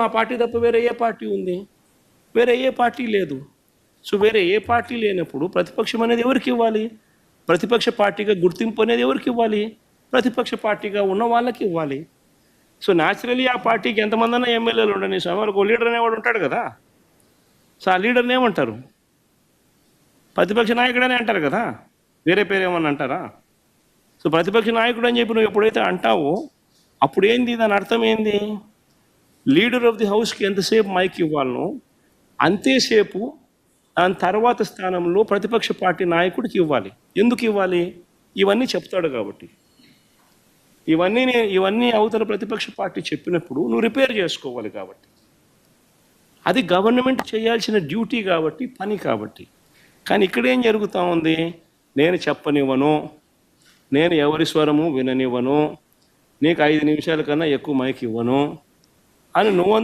మా పార్టీ తప్ప వేరే ఏ పార్టీ ఉంది? వేరే ఏ పార్టీ లేదు. సో వేరే ఏ పార్టీ లేనప్పుడు ప్రతిపక్షం అనేది ఎవరికి ఇవ్వాలి? ప్రతిపక్ష పార్టీగా గుర్తింపు అనేది ఎవరికి ఇవ్వాలి? ప్రతిపక్ష పార్టీగా ఉన్న వాళ్ళకి ఇవ్వాలి. సో న్యాచురలీ ఆ పార్టీకి ఎంతమందన్నా ఎమ్మెల్యేలు ఉండని స్వామి, వాళ్ళకి ఒక లీడర్ అనేవాడు ఉంటాడు కదా. సో ఆ లీడర్ని ఏమంటారు? ప్రతిపక్ష నాయకుడనే అంటారు కదా, వేరే పేరు ఏమన్నా అంటారా? సో ప్రతిపక్ష నాయకుడు అని చెప్పి నువ్వు ఎప్పుడైతే అంటావో అప్పుడు ఏంది, దాని అర్థం ఏంది? లీడర్ ఆఫ్ ది హౌస్కి ఎంతసేపు మైక్ ఇవ్వాలనో అంతేసేపు దాని తర్వాత స్థానంలో ప్రతిపక్ష పార్టీ నాయకుడికి ఇవ్వాలి. ఎందుకు ఇవ్వాలి? ఇవన్నీ చెప్తాడు కాబట్టి. ఇవన్నీ అవతల ప్రతిపక్ష పార్టీ చెప్పినప్పుడు నువ్వు రిపేర్ చేసుకోవాలి కాబట్టి. అది గవర్నమెంట్ చేయాల్సిన డ్యూటీ కాబట్టి, పని కాబట్టి. కానీ ఇక్కడేం జరుగుతూ ఉంది? నేను చెప్పనివ్వను, నేను ఎవరి స్వరము విననివ్వను, నీకు 5 నిమిషాల కన్నా ఎక్కువ మైక్ ఇవ్వను అని నువ్వు